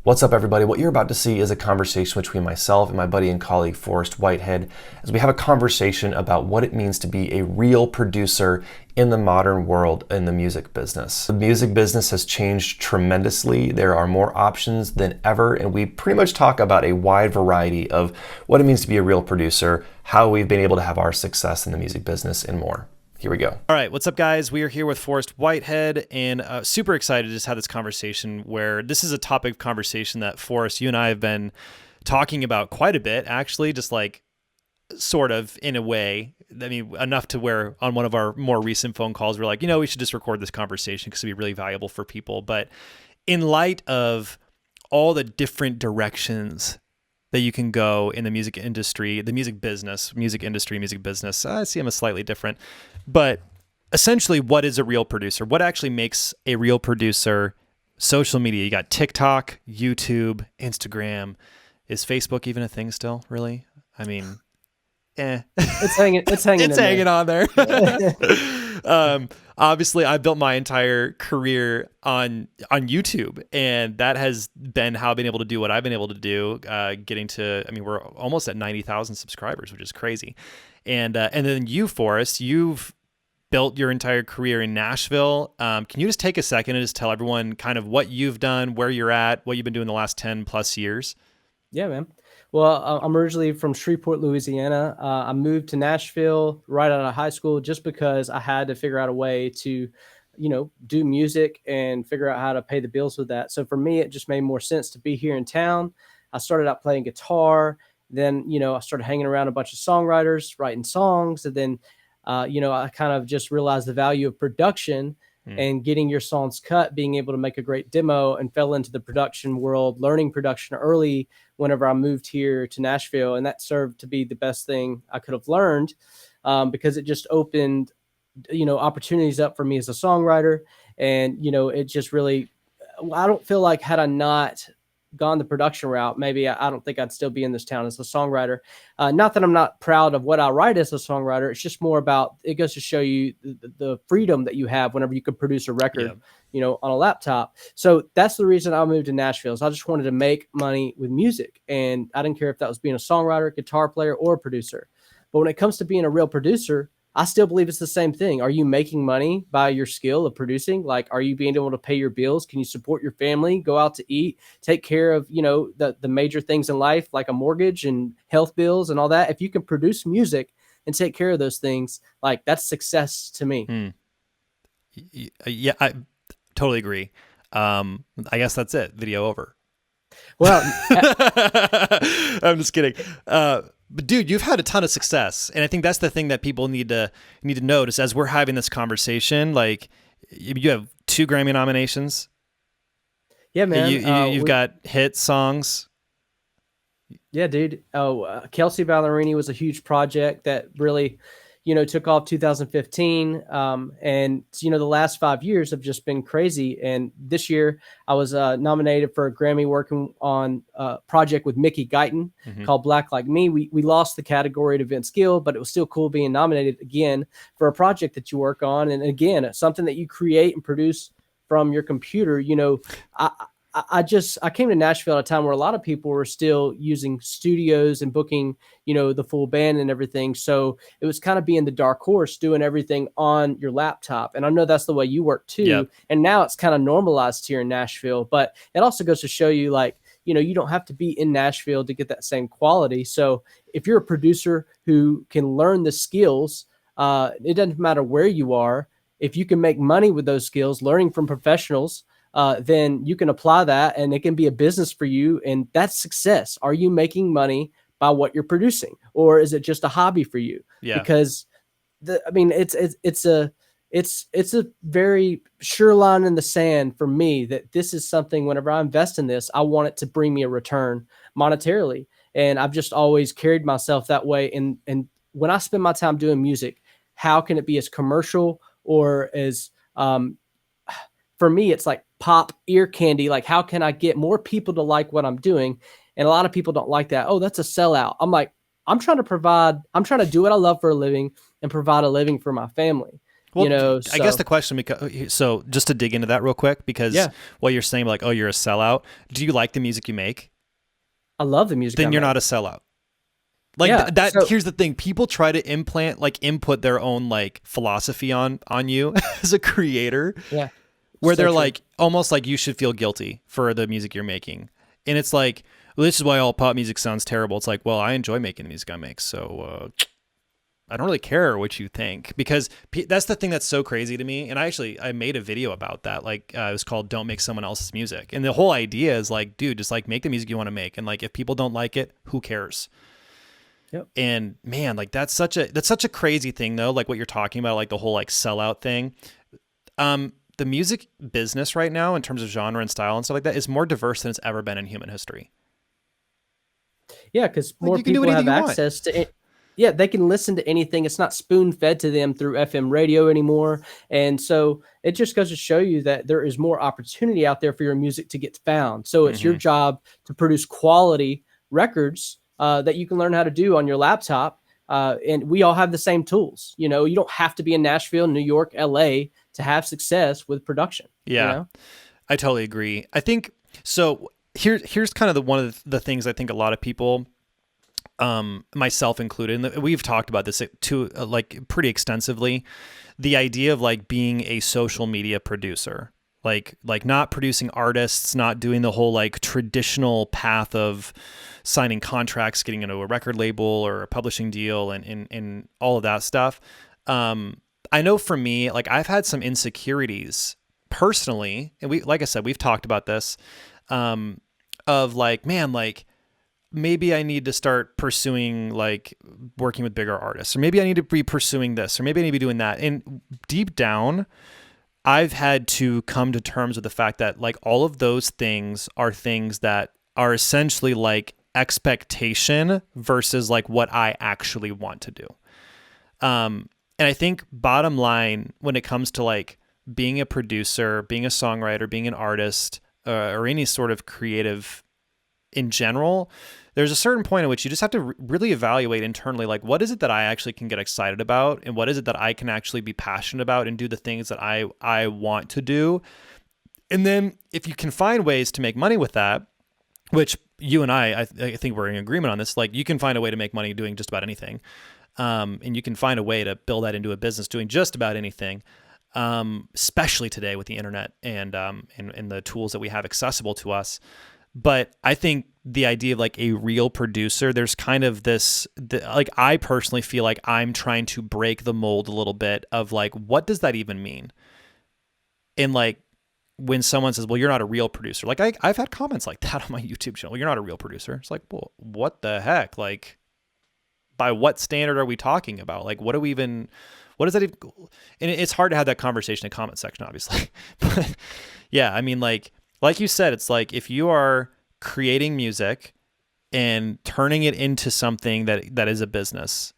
What's up, everybody? What you're about to see is a conversation between myself and my buddy and colleague, Forrest Whitehead, as we have a conversation about what it means to be a real producer in the modern world in the music business. The music business has changed tremendously. There are more options than ever, and we pretty much talk about a wide variety of what it means to be a real producer, how we've been able to have our success in the music business, and more. Here we go. All right, what's up, guys? We are here with Forrest Whitehead, and super excited to just have this conversation where this is a topic of conversation that, Forrest, you and I have been talking about quite a bit, actually, just like sort of in a way. I mean, enough to where on one of our more recent phone calls, we're like, we should just record this conversation because it'd be really valuable for people. But in light of all the different directions that you can go in the music industry, the music business, music industry, music business. I see them as slightly different, but essentially what is a real producer? What actually makes a real producer? Social media, you got TikTok, YouTube, Instagram. Is Facebook even a thing still, really? I mean, It's hanging on there. Obviously, I built my entire career on YouTube, and that has been how I've been able to do what I've been able to do. We're almost at 90,000 subscribers, which is crazy. And then you, Forrest, you've built your entire career in Nashville. Can you just take a second and just tell everyone kind of what you've done, where you're at, what you've been doing the last 10 plus years? Yeah, man. Well, I'm originally from Shreveport, Louisiana. I moved to Nashville right out of high school just because I had to figure out a way to, do music and figure out how to pay the bills with that. So for me, it just made more sense to be here in town. I started out playing guitar. Then, I started hanging around a bunch of songwriters, writing songs. And then, I kind of just realized the value of production and getting your songs cut, being able to make a great demo, and fell into the production world, learning production early whenever I moved here to Nashville. And that served to be the best thing I could have learned because it just opened, opportunities up for me as a songwriter. And, it just really, I don't feel like had I not gone the production route, maybe I don't think I'd still be in this town as a songwriter. Not that I'm not proud of what I write as a songwriter. It's just more about, it goes to show you the freedom that you have whenever you can produce a record, on a laptop. So that's the reason I moved to Nashville, is I just wanted to make money with music. And I didn't care if that was being a songwriter, guitar player, or a producer. But when it comes to being a real producer, I still believe it's the same thing. Are you making money by your skill of producing? Like, are you being able to pay your bills? Can you support your family, go out to eat, take care of, the major things in life, like a mortgage and health bills and all that? If you can produce music and take care of those things, like, that's success to me. Yeah, I totally agree. I guess that's it. Video over. Well, I'm just kidding. But dude, you've had a ton of success, and I think that's the thing that people need to notice as we're having this conversation. Like, you have 2 Grammy nominations. Yeah, man. You've got hit songs. Yeah, dude. Kelsey Ballerini was a huge project that really, took off 2015. And, the last 5 years have just been crazy. And this year I was nominated for a Grammy working on a project with Mickey Guyton called Black Like Me. We lost the category to Vince Gill, but it was still cool being nominated again for a project that you work on. And again, something that you create and produce from your computer. I came to Nashville at a time where a lot of people were still using studios and booking, the full band and everything. So it was kind of being the dark horse, doing everything on your laptop. And I know that's the way you work too. Yep. And now it's kind of normalized here in Nashville, but it also goes to show you, like, you don't have to be in Nashville to get that same quality. So if you're a producer who can learn the skills, it doesn't matter where you are. If you can make money with those skills, learning from professionals, then you can apply that and it can be a business for you. And that's success. Are you making money by what you're producing, or is it just a hobby for you? Yeah. Because it's a very sure line in the sand for me that this is something, whenever I invest in this, I want it to bring me a return monetarily. And I've just always carried myself that way. And when I spend my time doing music, how can it be as commercial or as, for me, it's like pop ear candy. Like, how can I get more people to like what I'm doing? And a lot of people don't like that. Oh, that's a sellout. I'm like, I'm trying to do what I love for a living and provide a living for my family. you Well, know, I guess so the question, because so just to dig into that real quick, because yeah, what you're saying, like, oh, you're a sellout. Do you like the music you make? I love the music I Then you're make. not a sellout. Like Yeah. that. So Here's the thing: people try to input their own like philosophy on you as a creator, yeah, where so they're true. like almost like you should feel guilty for the music you're making, and it's like, well, this is why all pop music sounds terrible. It's like, well, I enjoy making the music I make, so I don't really care what you think, because that's the thing that's so crazy to me. And I made a video about that. Like it was called "Don't Make Someone Else's Music," and the whole idea is like, dude, just like make the music you want to make, and like if people don't like it, who cares? Yep. And man, like that's such a crazy thing though. Like what you're talking about, like the whole like sellout thing. The music business right now, in terms of genre and style and stuff like that, is more diverse than it's ever been in human history. Yeah, because Like more you can do people anything have you want. access to it. Yeah, they can listen to anything. It's not spoon fed to them through FM radio anymore. And so it just goes to show you that there is more opportunity out there for your music to get found. So it's your Hmm. job to produce quality records that you can learn how to do on your laptop. And we all have the same tools. You know, you don't have to be in Nashville, New York, LA to have success with production, you Yeah, know? I totally agree. I think so. Here's kind of one of the things I think a lot of people, myself included, and we've talked about this too, like pretty extensively. The idea of like being a social media producer, like not producing artists, not doing the whole like traditional path of signing contracts, getting into a record label or a publishing deal, and all of that stuff. I know for me, like I've had some insecurities personally, and like I said, we've talked about this, of like, man, like maybe I need to start pursuing like working with bigger artists, or maybe I need to be pursuing this, or maybe I need to be doing that. And deep down, I've had to come to terms with the fact that like all of those things are things that are essentially like expectation versus like what I actually want to do. And I think bottom line, when it comes to like being a producer, being a songwriter, being an artist, or any sort of creative in general, there's a certain point at which you just have to really evaluate internally, like what is it that I actually can get excited about, and what is it that I can actually be passionate about and do the things that I want to do. And then if you can find ways to make money with that, which you and I think we're in agreement on this, like you can find a way to make money doing just about anything. And you can find a way to build that into a business doing just about anything, especially today with the internet and the tools that we have accessible to us. But I think the idea of like a real producer, there's kind of like I personally feel like I'm trying to break the mold a little bit of like, what does that even mean? And like when someone says, well, you're not a real producer, like I've had comments like that on my YouTube channel. Well, you're not a real producer. It's like, well, what the heck? Like, by what standard are we talking about? Like, what does that even, and it's hard to have that conversation in the comment section, obviously. But yeah, I mean, like you said, it's like if you are creating music and turning it into something that is a business,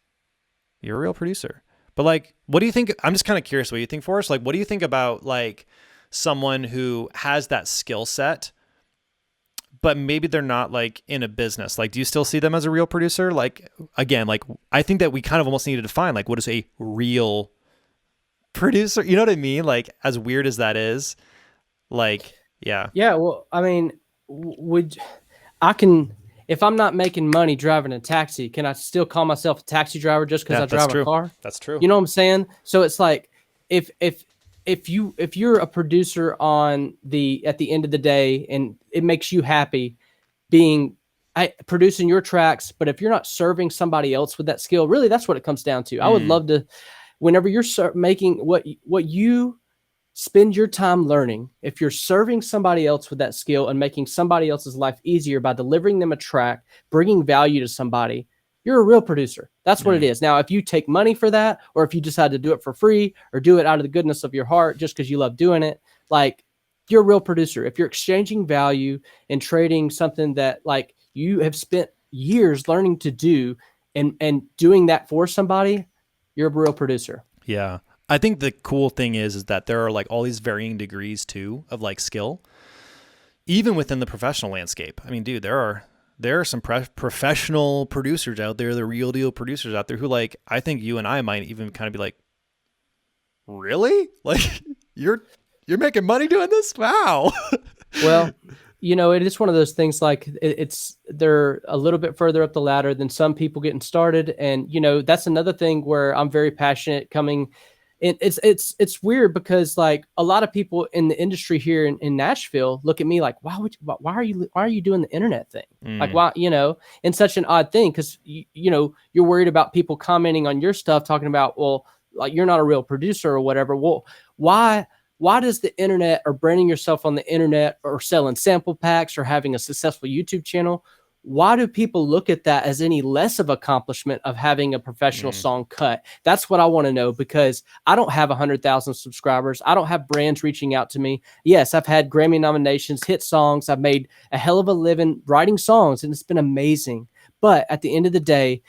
you're a real producer. But like, what do you think? I'm just kind of curious what you think, Forrest. Like, what do you think about like someone who has that skill set, but maybe they're not like in a business? Like, do you still see them as a real producer? Like, again, like I think that we kind of almost need to define like what is a real producer. You know what I mean? Like, as weird as that is, like, yeah, Yeah, well, I mean, would I can if I'm not making money driving a taxi, can I still call myself a taxi driver just because yeah, I that's drive a true. car? That's true. You know what I'm saying? So it's like if you're a producer on the at the end of the day and it makes you happy being producing your tracks, but if you're not serving somebody else with that skill, really that's what it comes down to. I would Mm, love to whenever you're making what you spend your time learning, if you're serving somebody else with that skill and making somebody else's life easier by delivering them a track, bringing value to somebody, you're a real producer. That's what it mm, is. Now, if you take money for that, or if you decide to do it for free or do it out of the goodness of your heart just because you love doing it, like you're a real producer. If you're exchanging value and trading something that like you have spent years learning to do and doing that for somebody, you're a real producer. yeah. I think the cool thing is that there are like all these varying degrees too of like skill, even within the professional landscape. I mean, dude, there are some professional producers out there, the real deal producers out there who like I think you and I might even kind of be like, Really? Like you're making money doing this? Wow. Well, it is one of those things like it's they're a little bit further up the ladder than some people getting started. And, that's another thing where I'm very passionate coming. It's weird because like a lot of people in the industry here in Nashville look at me like, why are you doing the internet thing? Like, Mm, why, and such an odd thing. Cause you're worried about people commenting on your stuff, talking about, well, like you're not a real producer or whatever. Well, why? Why does the internet or branding yourself on the internet or selling sample packs or having a successful YouTube channel, why do people look at that as any less of accomplishment of having a professional mm, song cut? That's what I want to know, because I don't have 100,000 subscribers. I don't have brands reaching out to me. Yes, I've had Grammy nominations, hit songs. I've made a hell of a living writing songs, and it's been amazing. But at the end of the day,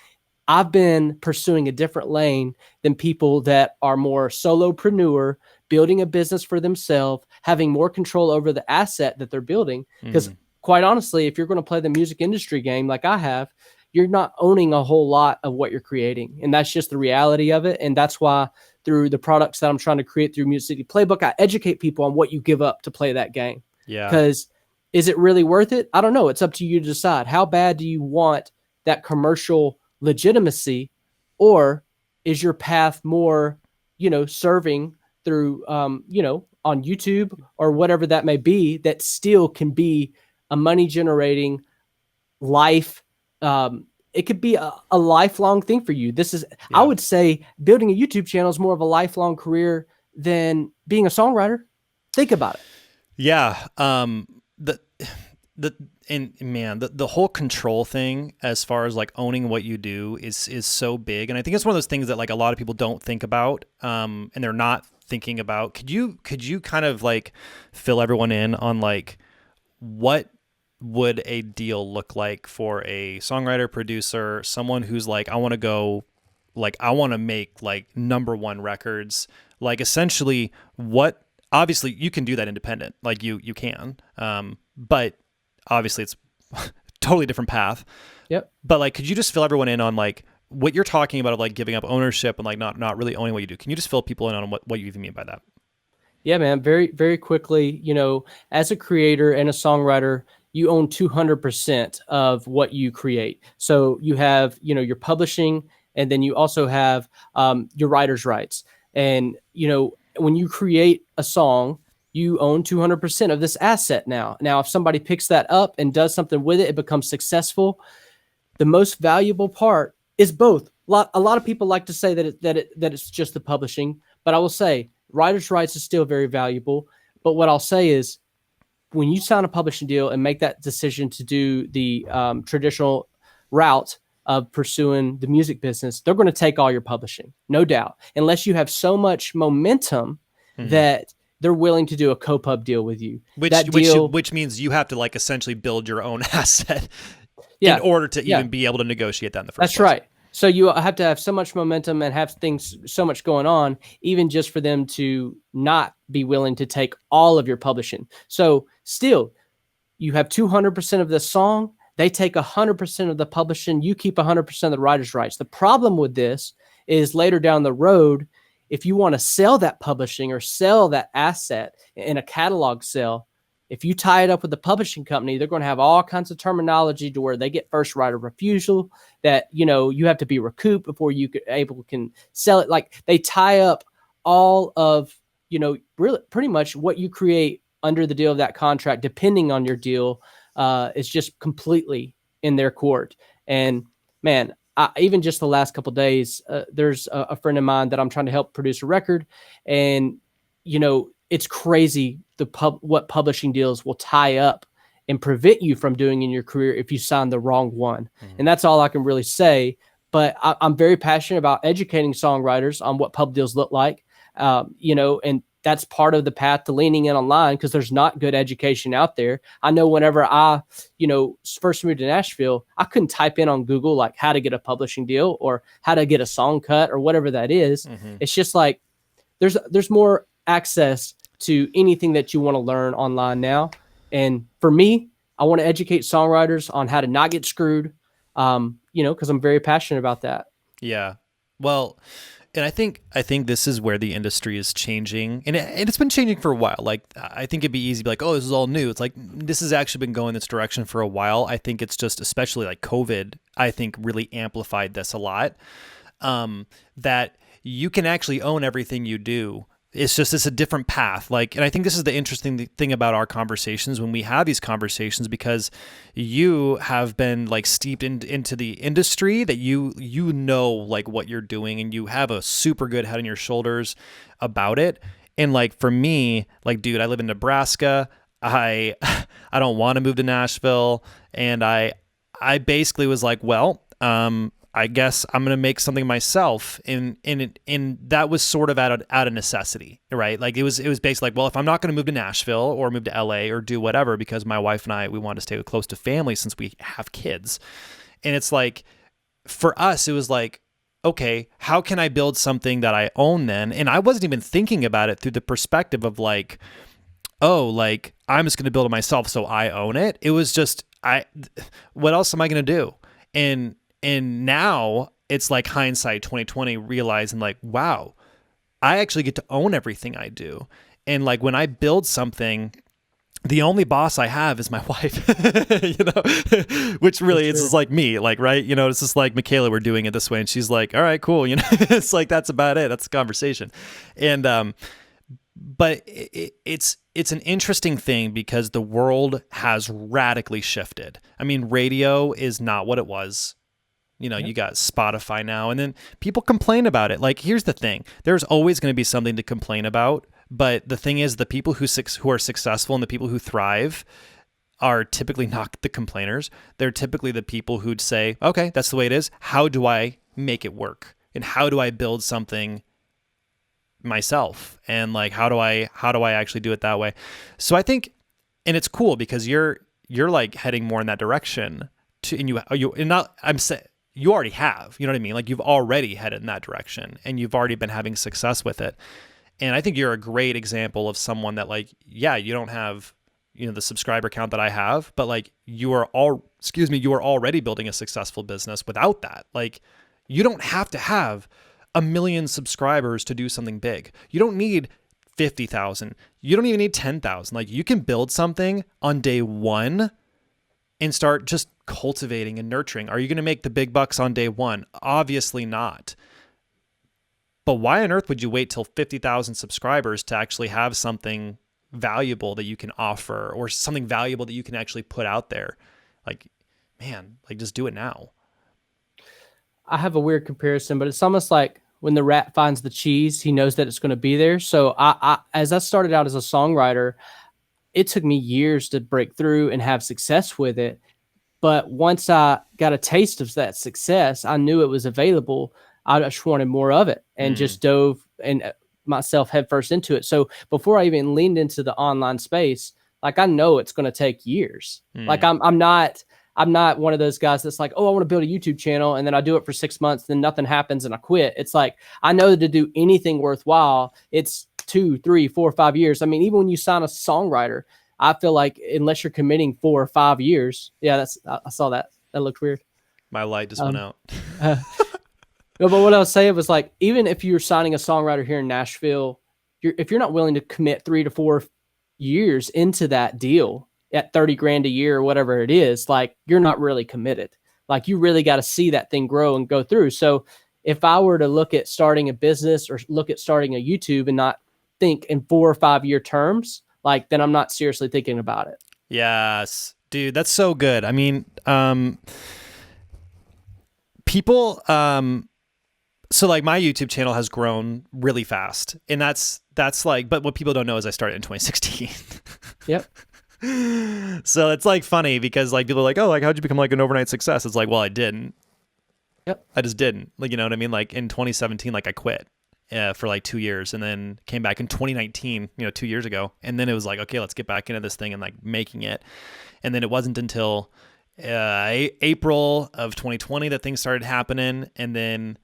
I've been pursuing a different lane than people that are more solopreneur, building a business for themselves, having more control over the asset that they're building. Because mm. quite honestly, if you're going to play the music industry game like I have, you're not owning a whole lot of what you're creating. And that's just the reality of it. And that's why through the products that I'm trying to create through Music City Playbook, I educate people on what you give up to play that game. Yeah. Because is it really worth it? I don't know. It's up to you to decide. How bad do you want that commercial legitimacy, or is your path more, serving through, on YouTube or whatever that may be, that still can be a money generating life. It could be a lifelong thing for you. I Yeah. would say building a YouTube channel is more of a lifelong career than being a songwriter. Think about it. Yeah. The and man, the whole control thing as far as like owning what you do is so big. And I think it's one of those things that like a lot of people don't think about. And they're not thinking about. Could you kind of like fill everyone in on like what would a deal look like for a songwriter, producer, someone who's like, I want to go, like, I want to make like number one records, like essentially what, obviously you can do that independent, like you can, but obviously it's totally different path. Yep. But like, could you just fill everyone in on like what you're talking about of like giving up ownership and like not really owning what you do? Can you just fill people in on what you even mean by that? Yeah, man. Very, very quickly, as a creator and a songwriter, you own 200% of what you create. So you have, your publishing, and then you also have your writer's rights. And, when you create a song, you own 200% of this asset now. Now, if somebody picks that up and does something with it, it becomes successful. The most valuable part is both. A lot of people like to say that it's just the publishing, but I will say writer's rights is still very valuable. But what I'll say is, when you sign a publishing deal and make that decision to do the traditional route of pursuing the music business, they're going to take all your publishing, no doubt, unless you have so much momentum Mm-hmm. that they're willing to do a co-pub deal with you. Which That which deal, which means you have to like essentially build your own asset in yeah, order to yeah. even be able to negotiate that in the first That's place. right. So you have to have so much momentum and have things so much going on, even just for them to not be willing to take all of your publishing. So still, you have 200% of the song. They take 100% of the publishing. You keep 100% of the writer's rights. The problem with this is later down the road, if you want to sell that publishing or sell that asset in a catalog sale, if you tie it up with the publishing company, they're going to have all kinds of terminology to where they get first right of refusal, that, you have to be recouped before you can sell it. Like, they tie up all of, really pretty much what you create under the deal of that contract, depending on your deal, is just completely in their court. And man, even just the last couple of days, there's a friend of mine that I'm trying to help produce a record, and it's crazy what publishing deals will tie up and prevent you from doing in your career if you sign the wrong one. Mm-hmm. And that's all I can really say. But I'm very passionate about educating songwriters on what pub deals look like, and that's part of the path to leaning in online, because there's not good education out there. I know whenever I, first moved to Nashville, I couldn't type in on Google like how to get a publishing deal or how to get a song cut or whatever that is. Mm-hmm. It's just like there's more access to anything that you want to learn online now. And for me, I want to educate songwriters on how to not get screwed, because I'm very passionate about that. Yeah. Well, And I think this is where the industry is changing, and it's been changing for a while. Like, I think it'd be easy to be like, oh, this is all new. It's like, this has actually been going this direction for a while. I think it's just, especially like COVID, I think really amplified this a lot. That you can actually own everything you do. It's a different path. Like, and I think this is the interesting thing about our conversations when we have these conversations, because you have been like steeped into the industry, that you know like what you're doing, and you have a super good head on your shoulders about it. And like for me, like, dude, I live in Nebraska. I don't want to move to Nashville, and I basically was like, well, I guess I'm going to make something myself. And that was sort of out of necessity, right? Like it was basically like, well, if I'm not going to move to Nashville or move to LA or do whatever, because my wife and I, we wanted to stay close to family since we have kids. And it's like, for us, it was like, okay, how can I build something that I own then? And I wasn't even thinking about it through the perspective of like, oh, like I'm just going to build it myself, so I own it. It was just, what else am I going to do? And now it's like hindsight 2020, realizing like, wow, I actually get to own everything I do. And like when I build something, the only boss I have is my wife, which really it's just like me, like, right. It's just like, Michaela, we're doing it this way. And she's like, all right, cool. It's like, that's about it. That's the conversation. And, but it's an interesting thing because the world has radically shifted. I mean, radio is not what it was. You got Spotify now, and then people complain about it. Like, here's the thing. There's always going to be something to complain about. But the thing is, the people who are successful and the people who thrive are typically not the complainers. They're typically the people who'd say, okay, that's the way it is. How do I make it work? And how do I build something myself? And like, how do I actually do it that way? So I think, and it's cool because you're like heading more in that direction you already have, you know what I mean? Like you've already headed in that direction and you've already been having success with it. And I think you're a great example of someone that like, yeah, you don't have, the subscriber count that I have, but like you are already building a successful business without that. Like you don't have to have 1 million subscribers to do something big. You don't need 50,000. You don't even need 10,000. Like you can build something on day one and start just cultivating and nurturing. Are you going to make the big bucks on day one? Obviously not. But why on earth would you wait till 50,000 subscribers to actually have something valuable that you can offer, or something valuable that you can actually put out there? Like, man, like just do it now. I have a weird comparison, but it's almost like when the rat finds the cheese, he knows that it's going to be there. So as I started out as a songwriter, it took me years to break through and have success with it. But once I got a taste of that success, I knew it was available. I just wanted more of it and just dove and myself headfirst into it. So before I even leaned into the online space, like I know it's going to take years. Like I'm not one of those guys that's like, oh, I want to build a YouTube channel and then I do it for 6 months, then nothing happens and I quit. It's like, I know that to do anything worthwhile, it's 2, 3, 4, 5 years. I mean, even when you sign a songwriter, I feel like unless you're committing 4 or 5 years, I saw that. That looked weird. My light just went out. No, but what I was saying was like, even if you're signing a songwriter here in Nashville, if you're not willing to commit 3 to 4 years into that deal at 30 grand a year or whatever it is, like you're not really committed. Like you really got to see that thing grow and go through. So if I were to look at starting a business or look at starting a YouTube and not think in 4 or 5 year terms, like then I'm not seriously thinking about it. Yes, dude, that's so good. I mean, people, so like my YouTube channel has grown really fast, and that's like, but what people don't know is I started in 2016. Yep. So it's like funny because like people are like, oh, like how'd you become like an overnight success? It's like, well, I didn't. Yep. I just didn't. Like, you know what I mean? Like in 2017, like I quit for like 2 years and then came back in 2019, 2 years ago. And then it was like, okay, let's get back into this thing and like making it. And then it wasn't until April of 2020 that things started happening. And then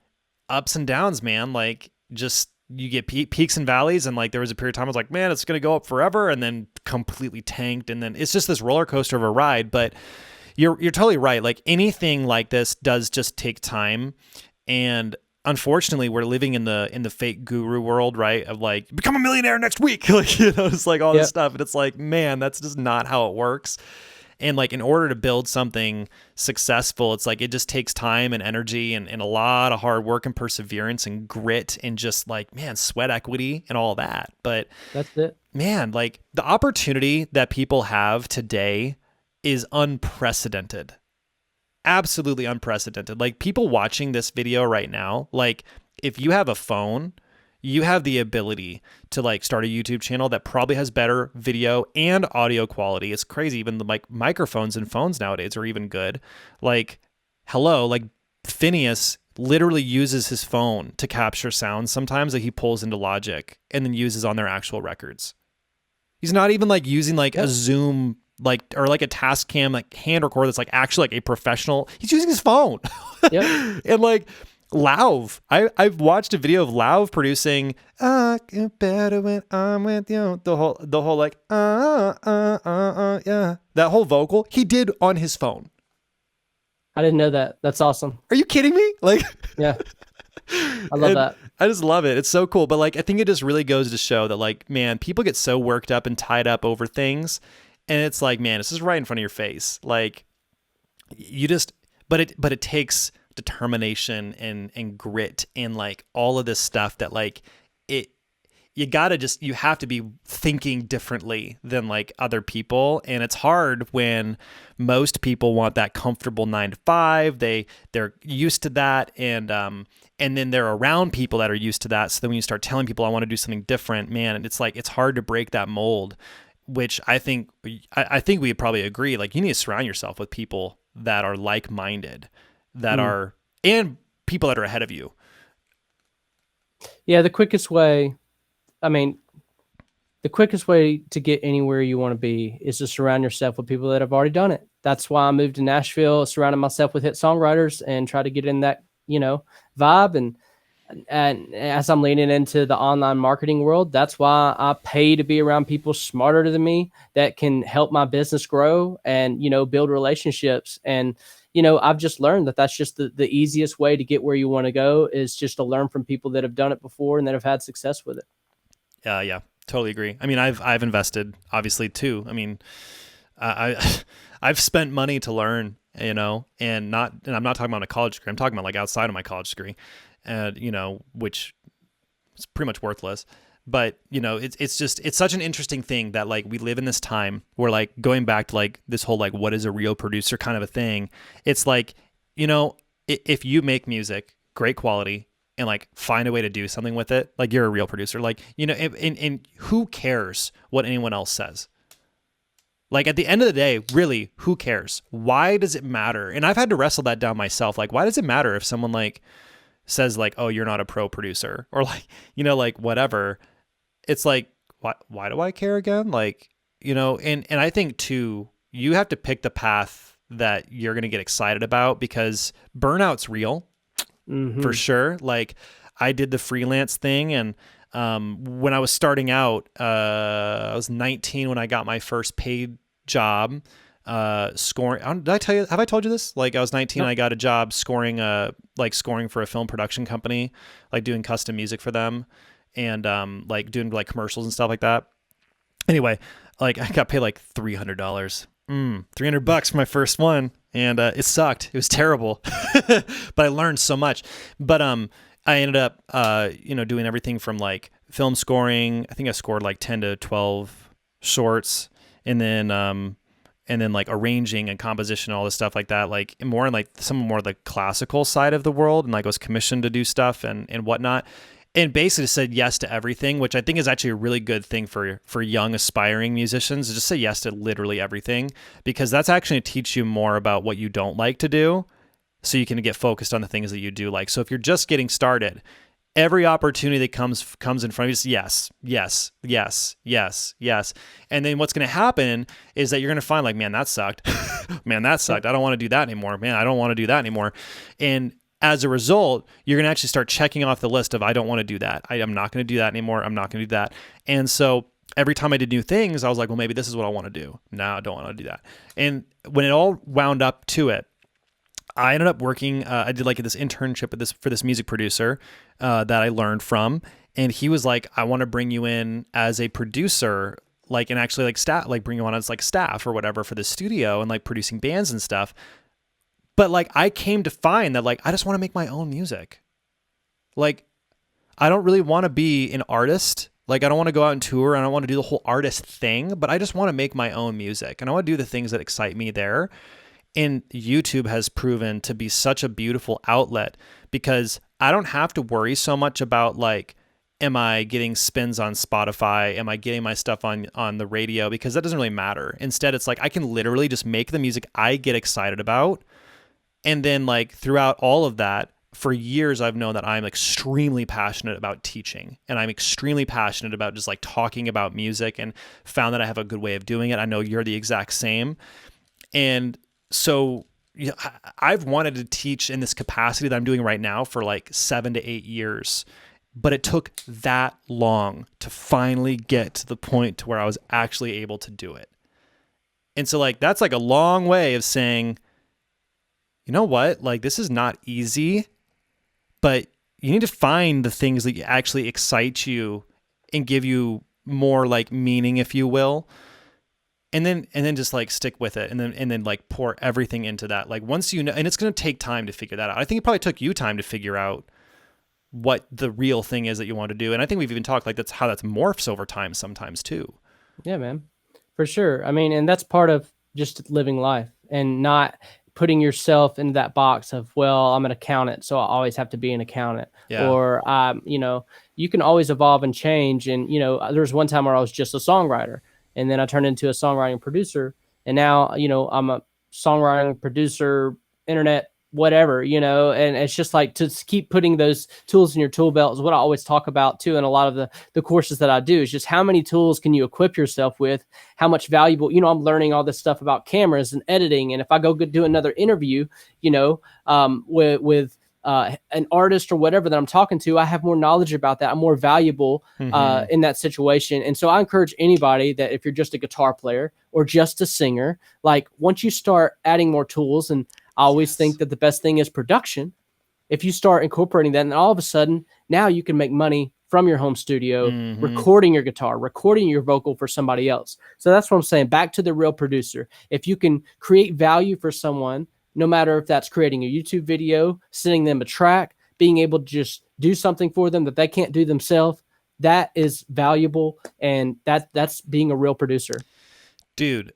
ups and downs, man, like just you get peaks and valleys. And like there was a period of time I was like, man, it's going to go up forever, and then completely tanked. And then it's just this roller coaster of a ride. But you're totally right. Like anything like this does just take time. And unfortunately we're living in the fake guru world, right? Of like, become a millionaire next week. Like, you know, it's like all this stuff. And it's like, man, that's just not how it works. And like, in order to build something successful, it's like, it just takes time and energy and a lot of hard work and perseverance and grit and just like, man, sweat equity and all that. But That's it. man, like the opportunity that people have today is unprecedented. Absolutely unprecedented. Like, people watching this video right now, like, if you have a phone, you have the ability to like start a YouTube channel that probably has better video and audio quality. It's crazy. Even the like microphones and phones nowadays are even good. Like, hello, like Phineas literally uses his phone to capture sounds sometimes that he pulls into Logic and then uses on their actual records. He's not even like using like a Zoom like or like a Tascam like hand recorder that's like actually like a professional. He's using his phone. Yep. And like Lauv, I've watched a video of Lauv producing "I get better when I'm with you." The whole like yeah, that whole vocal he did on his phone. I didn't know that. That's awesome. Are you kidding me? Like, Yeah. I love that. I just love it. It's so cool. But like, I think it just really goes to show that like, man, people get so worked up and tied up over things. And it's like, man, it's just right in front of your face. Like, you just, but it takes determination and grit and like all of this stuff that like you have to be thinking differently than like other people. And it's hard when most people want that comfortable 9 to 5. They're used to that. And then they're around people that are used to that. So then when you start telling people I want to do something different, man, it's like, it's hard to break that mold, which I think we probably agree. Like, you need to surround yourself with people that are like-minded, that are, and people that are ahead of you. Yeah. The quickest way to get anywhere you want to be is to surround yourself with people that have already done it. That's why I moved to Nashville, surrounded myself with hit songwriters and try to get in that, vibe. And as I'm leaning into the online marketing world, that's why I pay to be around people smarter than me that can help my business grow and, build relationships. And, I've just learned that that's just the easiest way to get where you want to go is just to learn from people that have done it before and that have had success with it. Yeah, totally agree. I mean, I've invested obviously too. I mean, I've spent money to learn, and I'm not talking about a college degree. I'm talking about like outside of my college degree, and which is pretty much worthless. But it's such an interesting thing that like we live in this time where like going back to like this whole like what is a real producer kind of a thing. It's like if you make music, great quality, and like find a way to do something with it, like you're a real producer. Like, and who cares what anyone else says? Like, at the end of the day, really, who cares? Why does it matter? And I've had to wrestle that down myself. Like, why does it matter if someone like says like, oh, you're not a pro producer, or like, like whatever. It's like, why do I care again? Like, and I think too, you have to pick the path that you're going to get excited about, because burnout's real. For sure. Like, I did the freelance thing, and when I was starting out, I was 19 when I got my first paid job scoring. Have I told you this? Like, I was 19 and I got a job scoring for a film production company, like doing custom music for them, and like doing like commercials and stuff like that. Anyway, like I got paid like $300. $300 for my first one. And it sucked. It was terrible, but I learned so much. But I ended up, doing everything from like film scoring. I think I scored like 10 to 12 shorts, and then like arranging and composition, all this stuff like that. Like more in like some more of the classical side of the world, and like was commissioned to do stuff and whatnot. And basically said yes to everything, which I think is actually a really good thing for young aspiring musicians, to just say yes to literally everything, because that's actually going to teach you more about what you don't like to do, so you can get focused on the things that you do like. So if you're just getting started, every opportunity that comes in front of you, just yes. And then what's going to happen is that you're going to find like, man, that sucked. Man, that sucked. I don't want to do that anymore. Man, I don't want to do that anymore. And as a result, you're going to actually start checking off the list of, I don't want to do that. I'm not going to do that anymore. I'm not going to do that. And so every time I did new things, I was like, well, maybe this is what I want to do. No, I don't want to do that. And when it all wound up to it, I ended up working. I did like this internship for this music producer that I learned from, and he was like, "I want to bring you in as a producer, like, and actually like staff, like bring you on as like staff or whatever for the studio and like producing bands and stuff." But like, I came to find that like I just want to make my own music. Like, I don't really want to be an artist. Like, I don't want to go out and tour. I don't want to do the whole artist thing, but I just want to make my own music, and I want to do the things that excite me there. And YouTube has proven to be such a beautiful outlet because I don't have to worry so much about like, am I getting spins on Spotify? Am I getting my stuff on the radio? Because that doesn't really matter. Instead, it's like I can literally just make the music I get excited about. And then like throughout all of that, for years, I've known that I'm extremely passionate about teaching, and I'm extremely passionate about just like talking about music, and found that I have a good way of doing it. I know you're the exact same. And so I've wanted to teach in this capacity that I'm doing right now for like 7 to 8 years, but it took that long to finally get to the point to where I was actually able to do it. And so like, that's like a long way of saying, you know what, like this is not easy, but you need to find the things that actually excite you and give you more like meaning, if you will. And then just like stick with it, and then like pour everything into that. Like once you know, and it's going to take time to figure that out. I think it probably took you time to figure out what the real thing is that you want to do. And I think we've even talked like that's how that's morphs over time sometimes too. Yeah, man, for sure. I mean, and that's part of just living life and not putting yourself into that box of, well, I'm an accountant, so I always have to be an accountant. Yeah. Or, you know, you can always evolve and change. And, you know, there was one time where I was just a songwriter, and then I turned into a songwriting producer. And now, you know, I'm a songwriting producer, internet, whatever, you know, and it's just like to keep putting those tools in your tool belt is what I always talk about too. And a lot of the courses that I do is just how many tools can you equip yourself with, how much valuable, you know, I'm learning all this stuff about cameras and editing. And if I go do another interview, you know, with an artist or whatever that I'm talking to, I have more knowledge about that. I'm more valuable in that situation. And so I encourage anybody that if you're just a guitar player or just a singer, like once you start adding more tools, and I always think that the best thing is production. If you start incorporating that, and all of a sudden now you can make money from your home studio, recording your guitar, recording your vocal for somebody else. So that's what I'm saying. Back to the real producer. If you can create value for someone, no matter if that's creating a YouTube video, sending them a track, being able to just do something for them that they can't do themselves, that is valuable. And that's being a real producer. Dude,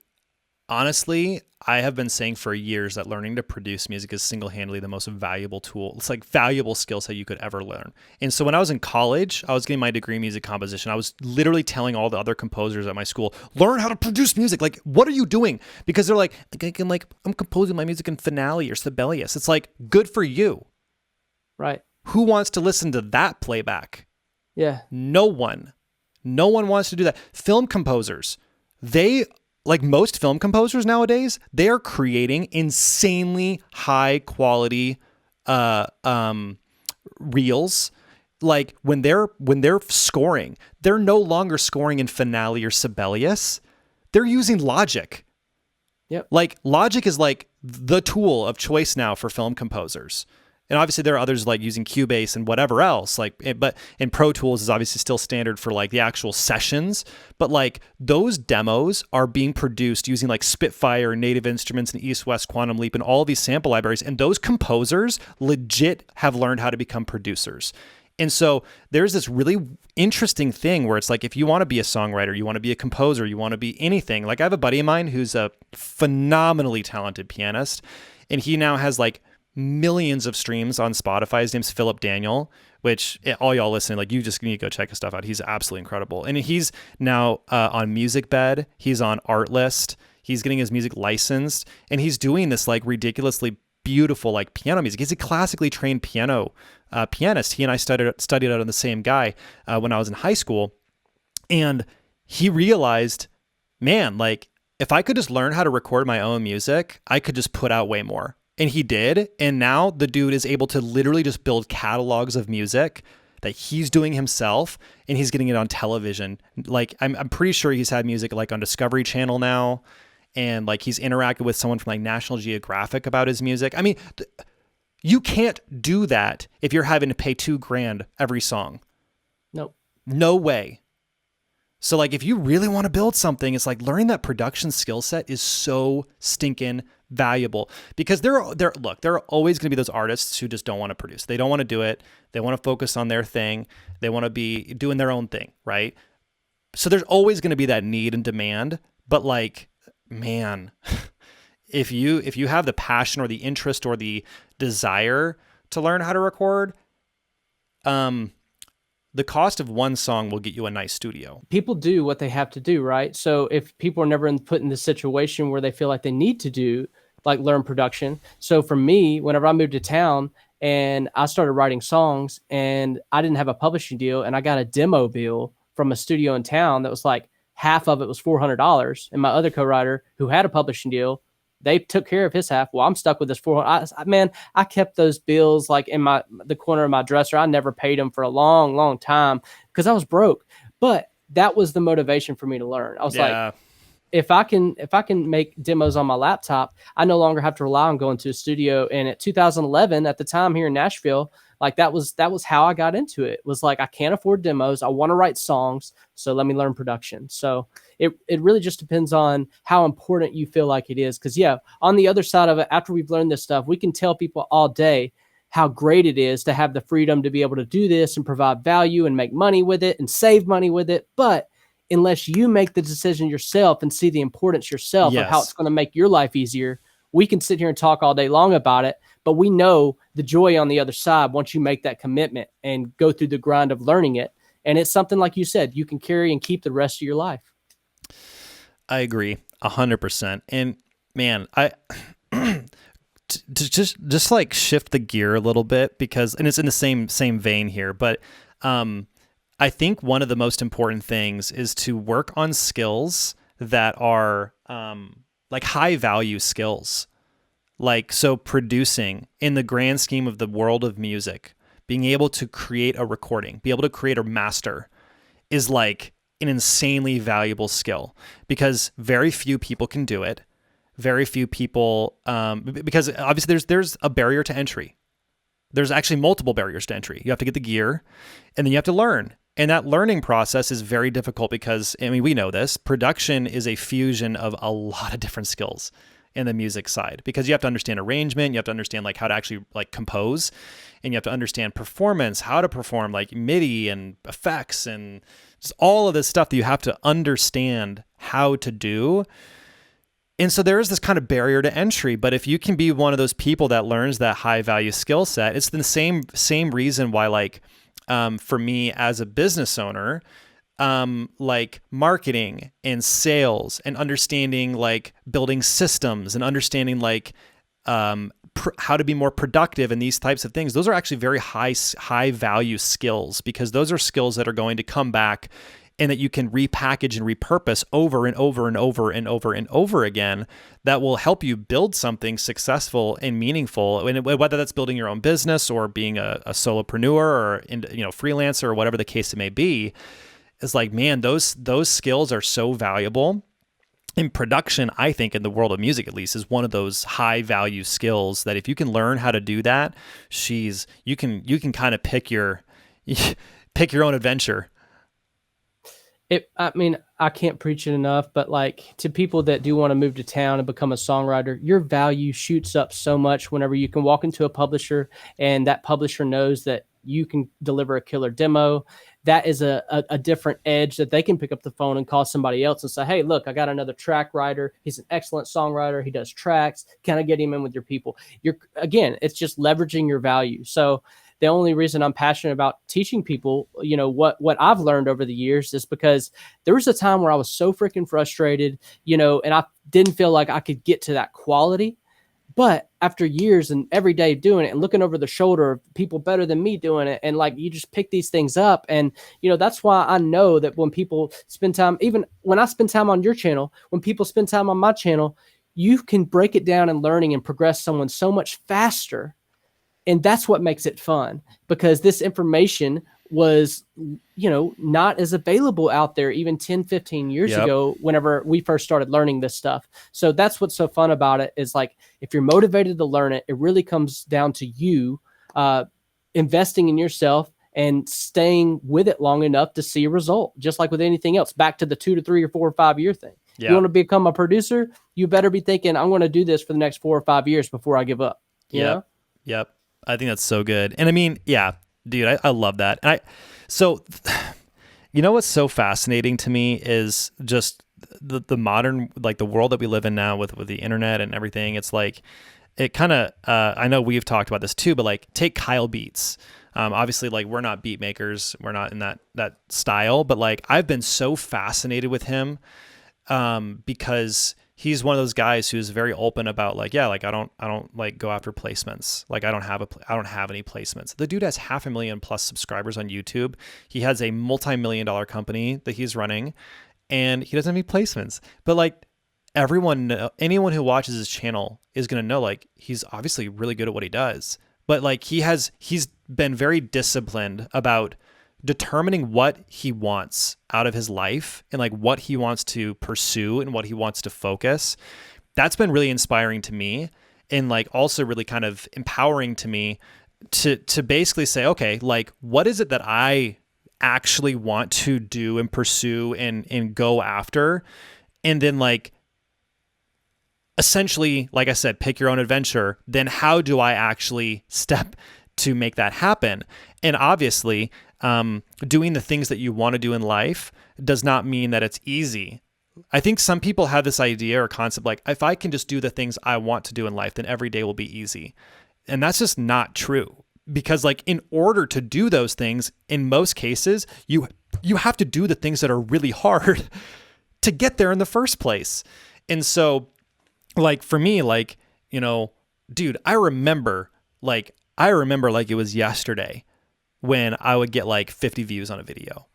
honestly, I have been saying for years that learning to produce music is single-handedly the most valuable tool. It's like valuable skill set you could ever learn. And so when I was in college, I was getting my degree in music composition. I was literally telling all the other composers at my school, learn how to produce music. Like, what are you doing? Because they're like, I'm composing my music in Finale or Sibelius. It's like, good for you. Right. Who wants to listen to that playback? Yeah. No one. No one wants to do that. Film composers, like most film composers nowadays, they are creating insanely high quality reels. Like when they're scoring, they're no longer scoring in Finale or Sibelius. They're using Logic. Yep. Like Logic is like the tool of choice now for film composers. And obviously there are others like using Cubase and whatever else, but Pro Tools is obviously still standard for like the actual sessions, but like those demos are being produced using like Spitfire, Native Instruments, and East West Quantum Leap and all these sample libraries. And those composers legit have learned how to become producers. And so there's this really interesting thing where it's like, if you want to be a songwriter, you want to be a composer, you want to be anything. Like I have a buddy of mine who's a phenomenally talented pianist, and he now has like millions of streams on Spotify. His name's Philip Daniel, which all y'all listening, like you just need to go check his stuff out. He's absolutely incredible. And he's now on MusicBed. He's on Artlist. He's getting his music licensed, and he's doing this like ridiculously beautiful like piano music. He's a classically trained piano pianist. He and I studied out on the same guy when I was in high school, and he realized, man, like if I could just learn how to record my own music, I could just put out way more. And he did. And now the dude is able to literally just build catalogs of music that he's doing himself, and he's getting it on television. Like I'm pretty sure he's had music like on Discovery Channel now. and like he's interacted with someone from like National Geographic about his music. I mean, you can't do that if you're having to pay $2,000 every song. Nope. No way. So like if you really want to build something, it's like learning that production skill set is so stinking valuable, because there are always going to be those artists who just don't want to produce. They don't want to do it. They want to focus on their thing. They want to be doing their own thing, right? So there's always going to be that need and demand, but like, man, if you have the passion or the interest or the desire to learn how to record, the cost of one song will get you a nice studio. People do what they have to do, right? So if people are never put in the situation where they feel like they need to do, like learn production. So for me, whenever I moved to town and I started writing songs and I didn't have a publishing deal and I got a demo bill from a studio in town that was like half of it was $400. And my other co-writer who had a publishing deal, they took care of his half. Well, I'm stuck with this 400. Man, I kept those bills like in the corner of my dresser. I never paid them for a long, long time because I was broke. But that was the motivation for me to learn. I was like, if I can make demos on my laptop, I no longer have to rely on going to a studio. And at 2011, at the time here in Nashville, like that was how I got into it. It was like, I can't afford demos. I want to write songs. So let me learn production. So it really just depends on how important you feel like it is. Cause yeah, on the other side of it, after we've learned this stuff, we can tell people all day how great it is to have the freedom to be able to do this and provide value and make money with it and save money with it. But unless you make the decision yourself and see the importance yourself of how it's going to make your life easier, we can sit here and talk all day long about it, but we know the joy on the other side once you make that commitment and go through the grind of learning it. And it's something, like you said, you can carry and keep the rest of your life. I agree 100%. And man, I to just like shift the gear a little bit, because, and it's in the same vein here, but I think one of the most important things is to work on skills that are like high value skills. Like, so producing in the grand scheme of the world of music, being able to create a recording, be able to create a master is like an insanely valuable skill, because very few people can do it. Very few people, because obviously there's a barrier to entry. There's actually multiple barriers to entry. You have to get the gear, and then you have to learn. And that learning process is very difficult because, I mean, we know this, production is a fusion of a lot of different skills in the music side, because you have to understand arrangement, you have to understand like how to actually like compose, and you have to understand performance, how to perform like MIDI and effects and just all of this stuff that you have to understand how to do. And so there is this kind of barrier to entry, but if you can be one of those people that learns that high value skill set, it's the same reason why, like, for me as a business owner, like marketing and sales and understanding like building systems and understanding like how to be more productive and these types of things, those are actually very high value skills, because those are skills that are going to come back and that you can repackage and repurpose over and over and over and over and over again, that will help you build something successful and meaningful. And whether that's building your own business or being a solopreneur or freelancer or whatever the case it may be, is like, man, those skills are so valuable. In production, I think, in the world of music at least, is one of those high value skills that if you can learn how to do that, you can kind of pick your own adventure. I mean, I can't preach it enough, but like, to people that do want to move to town and become a songwriter, your value shoots up so much whenever you can walk into a publisher and that publisher knows that you can deliver a killer demo. That is a different edge that they can pick up the phone and call somebody else and say, hey, look, I got another track writer. He's an excellent songwriter. He does tracks. Can I get him in with your people? Again, it's just leveraging your value. So the only reason I'm passionate about teaching people, what I've learned over the years, is because there was a time where I was so freaking frustrated, and I didn't feel like I could get to that quality. But after years and every day doing it and looking over the shoulder of people better than me doing it, and like, you just pick these things up. And, that's why I know that when people spend time, even when I spend time on your channel, when people spend time on my channel, you can break it down and learning and progress someone so much faster. And that's what makes it fun, because this information, was, not as available out there even 10, 15 years Yep. ago, whenever we first started learning this stuff. So that's what's so fun about it, is like, if you're motivated to learn it, it really comes down to you investing in yourself and staying with it long enough to see a result, just like with anything else. Back to the 2 to 3 or 4 or 5 year thing. Yeah. You want to become a producer, you better be thinking, I'm going to do this for the next 4 or 5 years before I give up. Yep. Yep. I think that's so good. And I mean, yeah, dude, I love that. And so you know what's so fascinating to me is just the modern, like the world that we live in now with the internet and everything. It's like, it kind of, I know we've talked about this too, but like, take Kyle Beats. Obviously, like, we're not beat makers, we're not in that style, but like, I've been so fascinated with him because he's one of those guys who's very open about like, yeah, like I don't like go after placements. Like I don't have any placements. The dude has 500,000+ subscribers on YouTube. He has a multi-million-dollar company that he's running, and he doesn't have any placements. But like, anyone who watches his channel is going to know, like, he's obviously really good at what he does, but like he's been very disciplined about determining what he wants out of his life and like what he wants to pursue and what he wants to focus. That's been really inspiring to me, and like also really kind of empowering to me to basically say, okay, like, what is it that I actually want to do and pursue and go after? And then like, essentially, like I said, pick your own adventure. Then how do I actually step to make that happen? And obviously, doing the things that you want to do in life does not mean that it's easy. I think some people have this idea or concept like, if I can just do the things I want to do in life, then every day will be easy. And that's just not true. Because like, in order to do those things, in most cases, you have to do the things that are really hard to get there in the first place. And so, like, for me, like, dude, I remember like it was yesterday when I would get like 50 views on a video.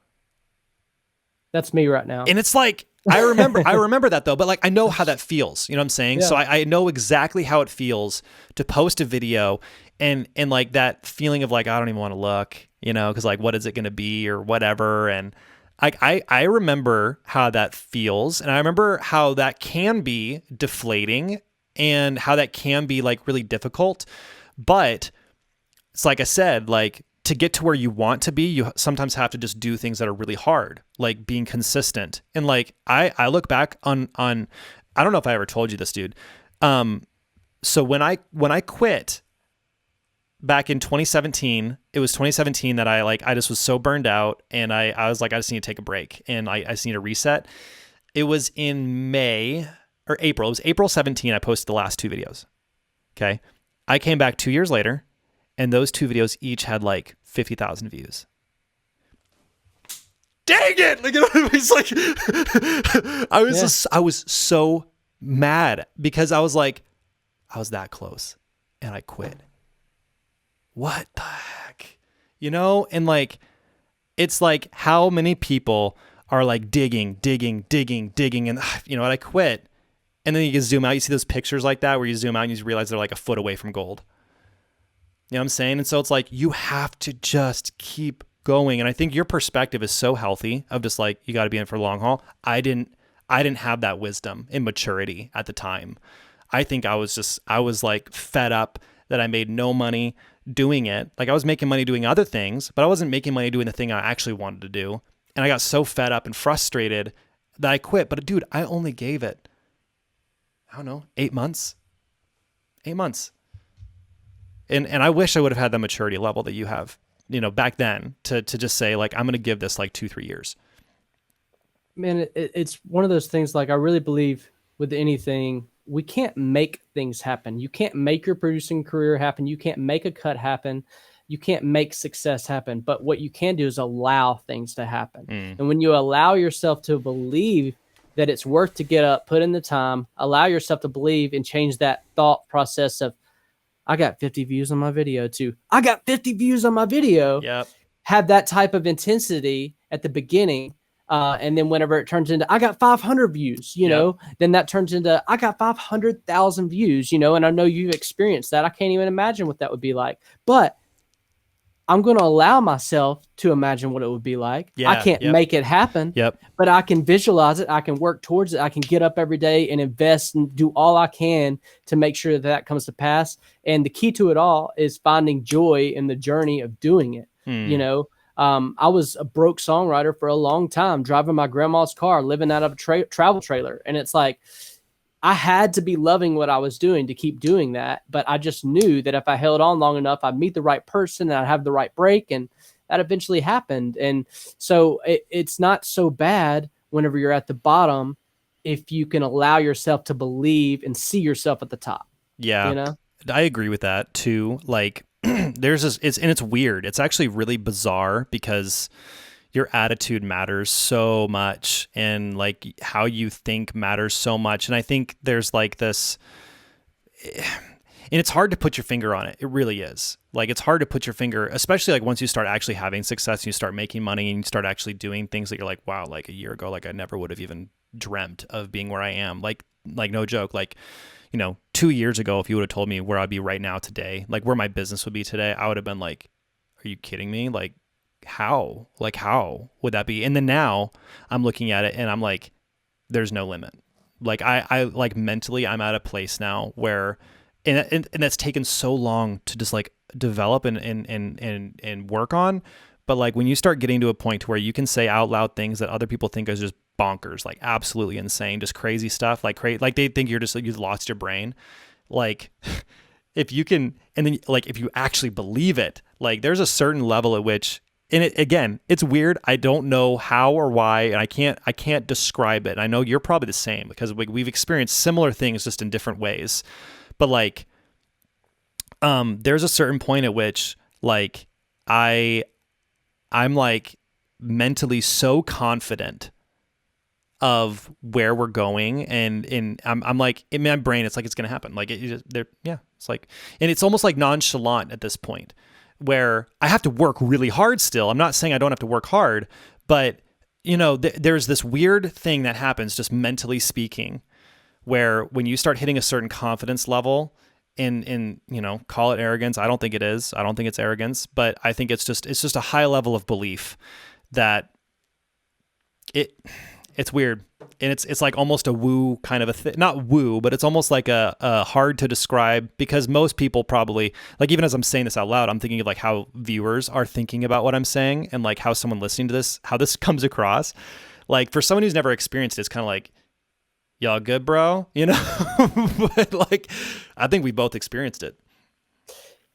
That's me right now. And it's like, I remember that though, but like, I know how that feels, you know what I'm saying? Yeah. So I know exactly how it feels to post a video and like that feeling of like, I don't even want to look, cause like, what is it going to be or whatever. And I remember how that feels, and I remember how that can be deflating and how that can be like really difficult. But it's like I said, like, to get to where you want to be, you sometimes have to just do things that are really hard, like being consistent. And like, I look back on, I don't know if I ever told you this, dude. So when I quit back in 2017, it was 2017 that I just was so burned out, and I was like, I just need to take a break, and I just need to reset. It was in May or April. It was April 17. I posted the last 2 videos. Okay. I came back 2 years later, and those 2 videos each had like 50,000 views. Dang it! Like, it's like, I was so mad because I was like, I was that close, and I quit. What the heck? And like, it's like, how many people are like digging, and and I quit. And then you can zoom out, you see those pictures like that where you zoom out and you realize they're like a foot away from gold. You know what I'm saying? And so it's like, you have to just keep going. And I think your perspective is so healthy of just like, you got to be in for the long haul. I didn't have that wisdom and maturity at the time. I think I was like fed up that I made no money doing it. Like, I was making money doing other things, but I wasn't making money doing the thing I actually wanted to do. And I got so fed up and frustrated that I quit. But dude, I only gave it, I don't know, 8 months. 8 months. And I wish I would have had the maturity level that you have, back then to just say like, I'm going to give this like 2-3 years. Man, it's one of those things, like, I really believe with anything, we can't make things happen. You can't make your producing career happen. You can't make a cut happen. You can't make success happen. But what you can do is allow things to happen. And when you allow yourself to believe that it's worth to get up, put in the time, allow yourself to believe, and change that thought process of, I got 50 views on my video, to I got 50 views on my video. Yep. Have that type of intensity at the beginning. And then whenever it turns into, I got 500 views, then that turns into, I got 500,000 views, and I know you've experienced that. I can't even imagine what that would be like. But I'm going to allow myself to imagine what it would be like. I Yeah. can't Yep. make it happen, Yep. but I can visualize it. I can work towards it. I can get up every day and invest and do all I can to make sure that that comes to pass. And the key to it all is finding joy in the journey of doing it. You know, I was a broke songwriter for a long time, driving my grandma's car, living out of a travel trailer. And it's like, I had to be loving what I was doing to keep doing that. But I just knew that if I held on long enough, I'd meet the right person and I'd have the right break. And that eventually happened. And so it's not so bad whenever you're at the bottom if you can allow yourself to believe and see yourself at the top, Yeah. you know? I agree with that too. Like there's this, it's weird. It's actually really bizarre because your attitude matters so much, and like how you think matters so much. And I think there's like this, and it's hard to put your finger on it. It really is. Like it's hard to put your finger, especially like once you start actually having success, and you start making money and you start actually doing things that you're like, wow, like a year ago, like I never would have even dreamt of being where I am. Like no joke. Like, 2 years ago, if you would have told me where I'd be right now today, like where my business would be today, I would have been like, are you kidding me? Like how would that be? And then now I'm looking at it and I'm like, there's no limit. Like I like mentally I'm at a place now where, and that's taken so long to just like develop and work on. But like when you start getting to a point where you can say out loud things that other people think is just bonkers, like absolutely insane, just crazy stuff, like like they think you're just like you've lost your brain. Like if you can, and then like if you actually believe it, like there's a certain level at which, and it, again, it's weird. I don't know how or why, and I can't describe it. And I know you're probably the same because we've experienced similar things just in different ways. But like, there's a certain point at which like I'm like mentally so confident of where we're going, and I'm like in my brain, it's like it's gonna happen. Like it's like, and it's almost like nonchalant at this point, where I have to work really hard still. I'm not saying I don't have to work hard, but there's this weird thing that happens just mentally speaking, where when you start hitting a certain confidence level, in call it arrogance. I don't think it is. I don't think it's arrogance, but I think it's just a high level of belief that it's weird. And it's like almost a woo kind of a thing, not woo, but it's almost like a hard to describe, because most people probably, like, even as I'm saying this out loud, I'm thinking of like how viewers are thinking about what I'm saying, and like how someone listening to this, how this comes across. Like for someone who's never experienced it, it's kind of like, y'all good, bro? But like, I think we both experienced it.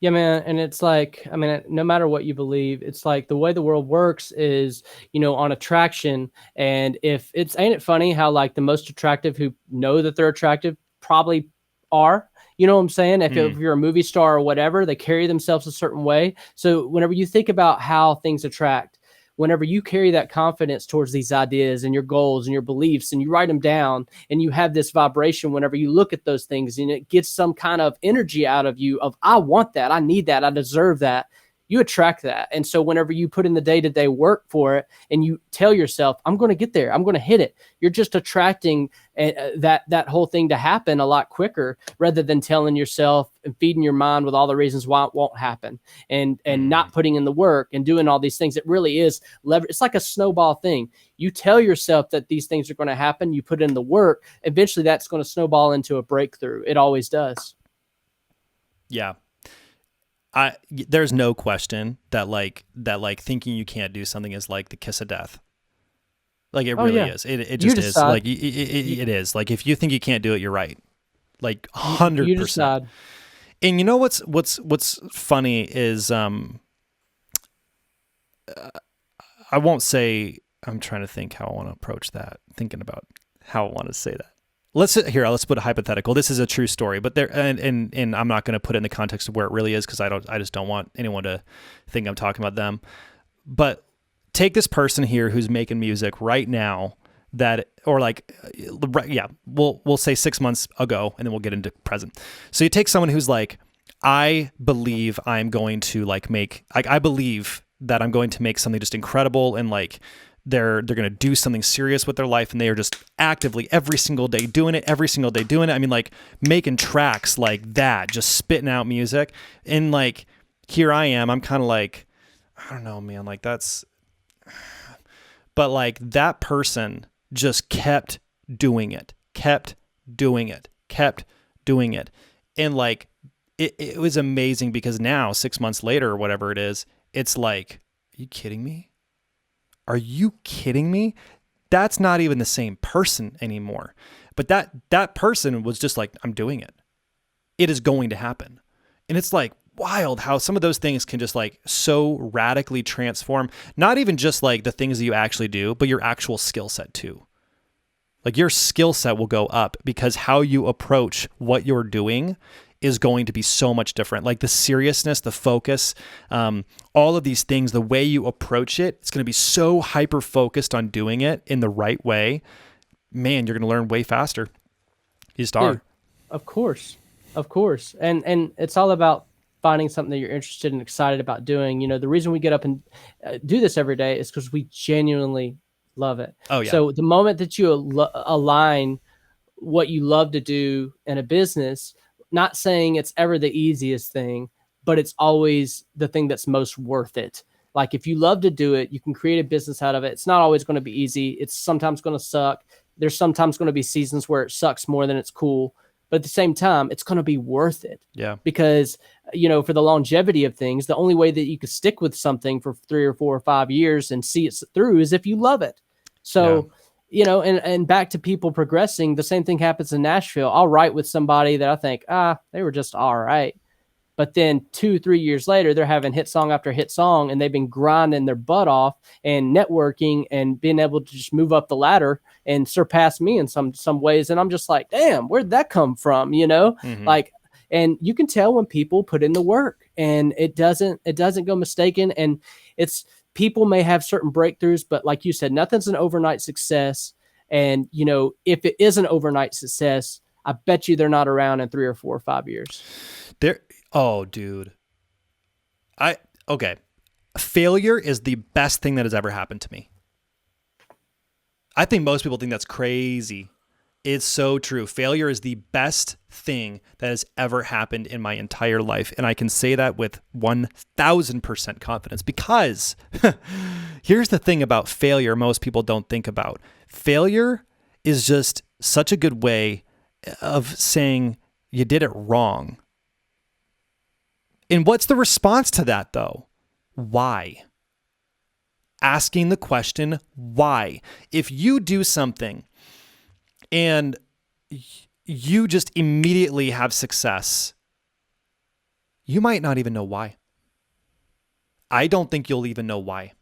Yeah, man. And it's like, I mean, no matter what you believe, it's like the way the world works is, on attraction. And if it's, ain't it funny how like the most attractive who know that they're attractive probably are, you know what I'm saying? If you're a movie star or whatever, they carry themselves a certain way. So whenever you think about how things attract, whenever you carry that confidence towards these ideas and your goals and your beliefs, and you write them down, and you have this vibration whenever you look at those things, and it gets some kind of energy out of you of, I want that, I need that, I deserve that, you attract that. And so whenever you put in the day-to-day work for it, and you tell yourself, I'm going to get there, I'm going to hit it, you're just attracting that whole thing to happen a lot quicker, rather than telling yourself and feeding your mind with all the reasons why it won't happen, and not putting in the work and doing all these things. It really is it's like a snowball thing. You tell yourself that these things are going to happen, you put in the work, eventually that's going to snowball into a breakthrough. It always does. Yeah. There's no question that thinking you can't do something is like the kiss of death. Like it really is. It just is. Like it is. Like if you think you can't do it, you're right. Like 100%. You decide. And you know what's funny is I won't say, I'm trying to think how I want to approach that. Thinking about how I want to say that. Let's put a hypothetical. This is a true story, but there, and I'm not going to put it in the context of where it really is, because I just don't want anyone to think I'm talking about them. But take this person here who's making music right now we'll say 6 months ago, and then we'll get into present. So you take someone who's like, I believe I'm going to I believe that I'm going to make something just incredible, and like, they're going to do something serious with their life, and they are just actively every single day doing it. I mean, like making tracks like that, just spitting out music. And like, here I am, I'm kind of like, I don't know, man. Like but like that person just kept doing it, kept doing it, kept doing it. And like, it was amazing because now 6 months later or whatever it is, it's like, are you kidding me? Are you kidding me? That's not even the same person anymore. But that person was just like, I'm doing it. It is going to happen. And it's like wild how some of those things can just like so radically transform, not even just like the things that you actually do, but your actual skill set too. Like your skill set will go up because how you approach what you're doing is going to be so much different. Like the seriousness, the focus, all of these things, the way you approach it, it's going to be so hyper focused on doing it in the right way. Man, you're going to learn way faster. You just are. Dude, of course. Of course. And it's all about finding something that you're interested and excited about doing. You know, the reason we get up and do this every day is because we genuinely love it. Oh, yeah. So the moment that you align what you love to do in a business, not saying it's ever the easiest thing, but it's always the thing that's most worth it. Like if you love to do it, you can create a business out of it. It's not always going to be easy. It's sometimes going to suck. There's sometimes going to be seasons where it sucks more than it's cool. But at the same time, it's going to be worth it. Yeah. Because, you know, for the longevity of things, the only way that you could stick with something for 3 or 4 or 5 years and see it through is if you love it. So, you know, and back to people progressing, the same thing happens in Nashville. I'll write with somebody that I think, they were just all right. But then 2-3 years later, they're having hit song after hit song, and they've been grinding their butt off and networking and being able to just move up the ladder and surpass me in some ways. And I'm just like, damn, where'd that come from? You know, like, and you can tell when people put in the work, and it doesn't go mistaken. And it's, people may have certain breakthroughs, but like you said, nothing's an overnight success. And, you know, if it is an overnight success, I bet you they're not around in 3 or 4 or 5 years. Oh, dude. Okay. Failure is the best thing that has ever happened to me. I think most people think that's crazy. It's so true. Failure is the best thing that has ever happened in my entire life. And I can say that with 1000% confidence because here's the thing about failure most people don't think about. Failure is just such a good way of saying you did it wrong. And what's the response to that though? Why? Asking the question, why? If you do something and you just immediately have success, you might not even know why. I don't think you'll even know why.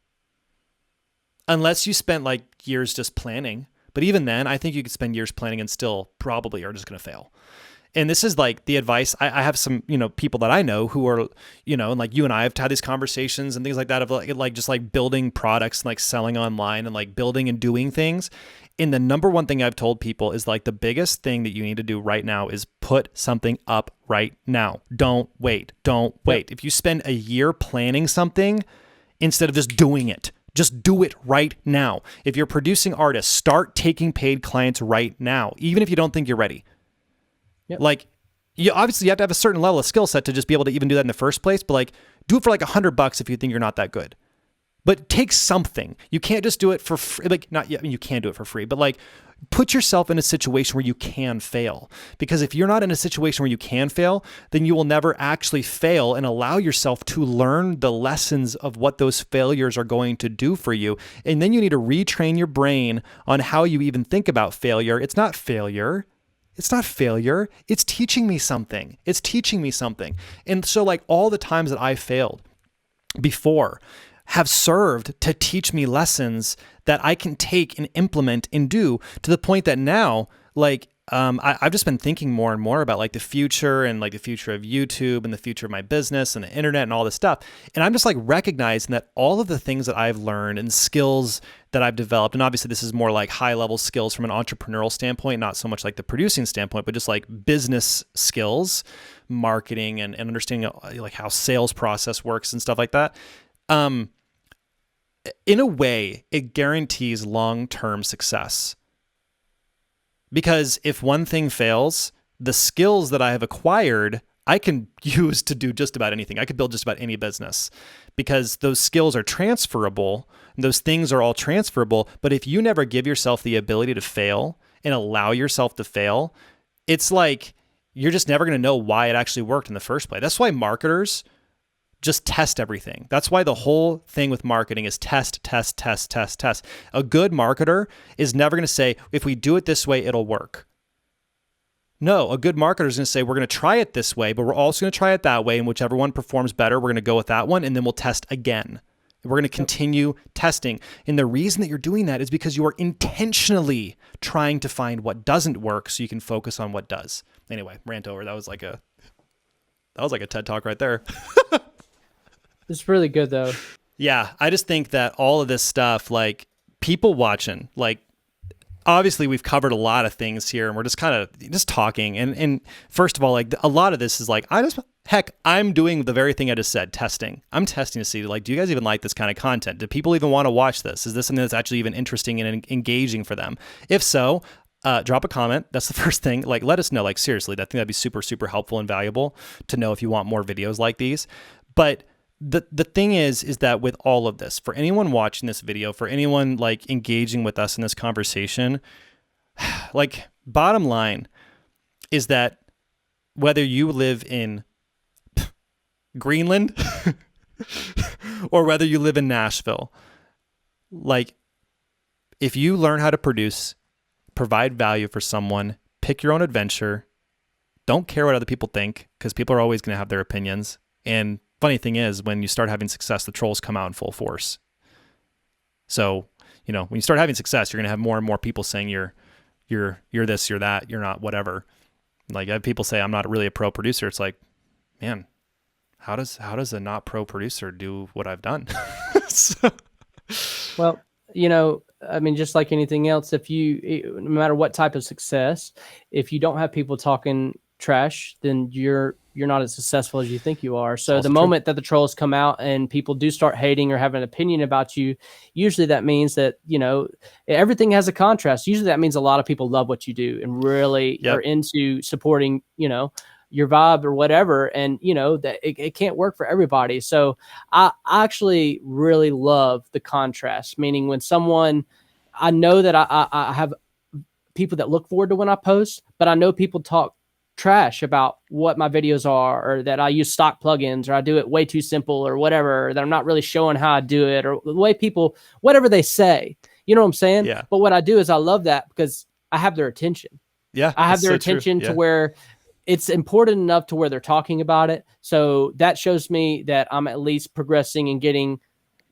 Unless you spent like years just planning. But even then, I think you could spend years planning and still probably are just going to fail. And this is like the advice. I have some, you know, people that I know who are, you know, and like you and I have had these conversations and things like that of like just like building products and like selling online and like building and doing things. And the number one thing I've told people is like the biggest thing that you need to do right now is put something up right now. Don't wait. Don't wait. If you spend a year planning something instead of just doing it, just do it right now. If you're producing artists, start taking paid clients right now, even if you don't think you're ready. Yep. Like, you obviously have to have a certain level of skill set to just be able to even do that in the first place. But like, do it for like $100 if you think you're not that good. But take something. You can't just do it for free. Like, not yet. I mean, you can do it for free, but like, put yourself in a situation where you can fail. Because if you're not in a situation where you can fail, then you will never actually fail and allow yourself to learn the lessons of what those failures are going to do for you. And then you need to retrain your brain on how you even think about failure. It's not failure. It's not failure. It's teaching me something. It's teaching me something. And so like all the times that I failed before have served to teach me lessons that I can take and implement and do to the point that now, like, I've just been thinking more and more about like the future and like the future of YouTube and the future of my business and the internet and all this stuff. And I'm just like recognizing that all of the things that I've learned and skills that I've developed, and obviously this is more like high level skills from an entrepreneurial standpoint, not so much like the producing standpoint, but just like business skills, marketing and understanding like how sales process works and stuff like that. In a way, it guarantees long-term success. Because if one thing fails, the skills that I have acquired I can use to do just about anything. I could build just about any business because those skills are transferable. And those things are all transferable. But if you never give yourself the ability to fail and allow yourself to fail, it's like you're just never going to know why it actually worked in the first place. That's why marketers just test everything. That's why the whole thing with marketing is test, test, test, test, test. A good marketer is never going to say, if we do it this way, it'll work. No, a good marketer is going to say, we're going to try it this way, but we're also going to try it that way. And whichever one performs better, we're going to go with that one. And then we'll test again. We're going to continue testing. And the reason that you're doing that is because you are intentionally trying to find what doesn't work so you can focus on what does. Anyway, rant over. That was like a TED Talk right there. It's really good though. Yeah, I just think that all of this stuff, like people watching, like obviously we've covered a lot of things here and we're just kind of just talking. And first of all, like a lot of this is like, I'm doing the very thing I just said, testing. I'm testing to see, like, do you guys even like this kind of content? Do people even want to watch this? Is this something that's actually even interesting and engaging for them? If so, drop a comment. That's the first thing. Like, let us know, like, seriously, I think that'd be super, super helpful and valuable to know if you want more videos like these. But the thing is that with all of this, for anyone watching this video, for anyone like engaging with us in this conversation, like bottom line is that whether you live in Greenland or whether you live in Nashville, like if you learn how to produce, provide value for someone, pick your own adventure, don't care what other people think because people are always going to have their opinions. And funny thing is, when you start having success, the trolls come out in full force. So, you know, when you start having success, you're going to have more and more people saying you're this, you're that, you're not whatever. Like I have people say I'm not really a pro producer. It's like, man, how does a not pro producer do what I've done? So, Well, you know, I mean, just like anything else, no matter what type of success, if you don't have people talking trash, then you're not as successful as you think you are. So the moment that the trolls come out and people do start hating or have an opinion about you, usually that means that, you know, everything has a contrast. Usually that means a lot of people love what you do and really are into supporting, you know, your vibe or whatever. And, you know, that it can't work for everybody. So I actually really love the contrast, meaning when I know that I have people that look forward to when I post, but I know people talk trash about what my videos are, or that I use stock plugins, or I do it way too simple, or whatever, or that I'm not really showing how I do it, or the way people, whatever they say, you know what I'm saying? Yeah. But what I do is I love that because I have their attention. Yeah. I have their attention to where it's important enough to where they're talking about it. So that shows me that I'm at least progressing and getting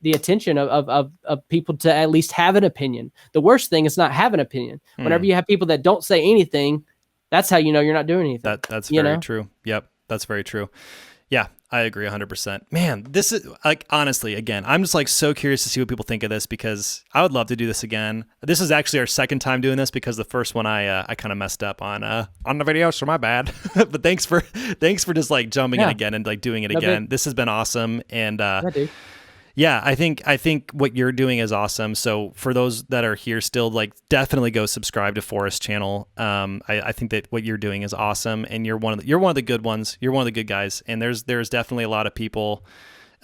the attention of people to at least have an opinion. The worst thing is not have an opinion. Whenever you have people that don't say anything, that's how you know you're not doing anything. That's very true. Yep. That's very true. Yeah, I agree 100%. Man, this is like, honestly, again, I'm just like so curious to see what people think of this because I would love to do this again. This is actually our second time doing this because the first one I kind of messed up on the video, so my bad. But thanks for just like jumping in again and like doing it again. This has been awesome. And yeah, I think what you're doing is awesome. So for those that are here still, like definitely go subscribe to Forrest's channel. I think that what you're doing is awesome, and you're one of the good ones. You're one of the good guys, and there's definitely a lot of people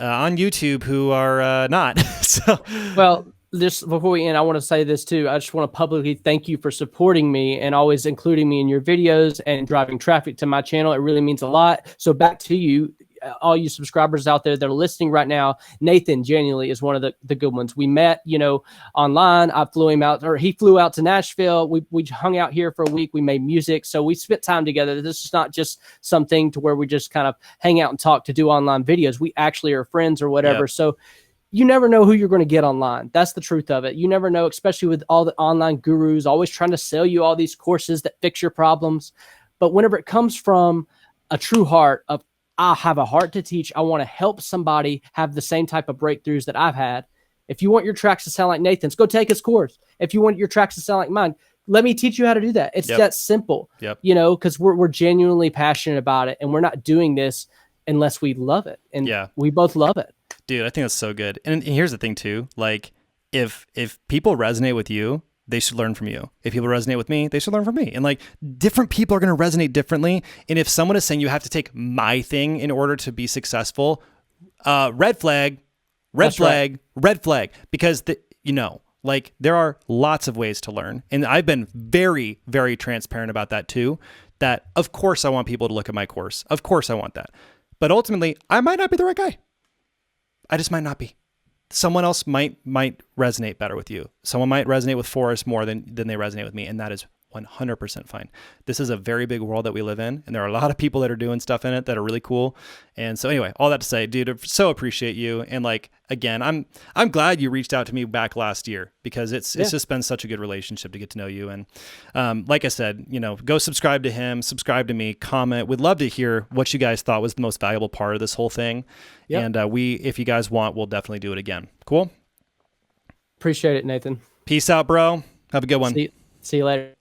on YouTube who are not. So well, just before we end, I want to say this too. I just want to publicly thank you for supporting me and always including me in your videos and driving traffic to my channel. It really means a lot. So back to you. All you subscribers out there that are listening right now, Nathan genuinely is one of the good ones. We met, you know, online. I flew him out, or he flew out to Nashville. We hung out here for a week. We made music. So we spent time together. This is not just something to where we just kind of hang out and talk to do online videos. We actually are friends or whatever. Yep. So you never know who you're going to get online. That's the truth of it. You never know, especially with all the online gurus always trying to sell you all these courses that fix your problems. But whenever it comes from a true heart of, I have a heart to teach. I want to help somebody have the same type of breakthroughs that I've had. If you want your tracks to sound like Nathan's, go take his course. If you want your tracks to sound like mine, let me teach you how to do that. It's that simple, you know, because we're genuinely passionate about it, and we're not doing this unless we love it. And we both love it. Dude, I think that's so good. And here's the thing too, like if people resonate with you, they should learn from you. If people resonate with me, they should learn from me. And like different people are going to resonate differently. And if someone is saying you have to take my thing in order to be successful, red flag, That's right. red flag, because like there are lots of ways to learn. And I've been very, very transparent about that too, that of course I want people to look at my course. Of course I want that. But ultimately, I might not be the right guy. I just might not be. Someone else might resonate better with you. Someone might resonate with Forrest more than they resonate with me, and that is 100% fine. This is a very big world that we live in, and there are a lot of people that are doing stuff in it that are really cool. And so anyway, all that to say, dude, I so appreciate you. And like, again, I'm glad you reached out to me back last year, because it's just been such a good relationship to get to know you. And like I said, go subscribe to him, subscribe to me, comment. We'd love to hear what you guys thought was the most valuable part of this whole thing. Yep. And if you guys want, we'll definitely do it again. Cool. Appreciate it, Nathan. Peace out, bro. Have a good one. See you later.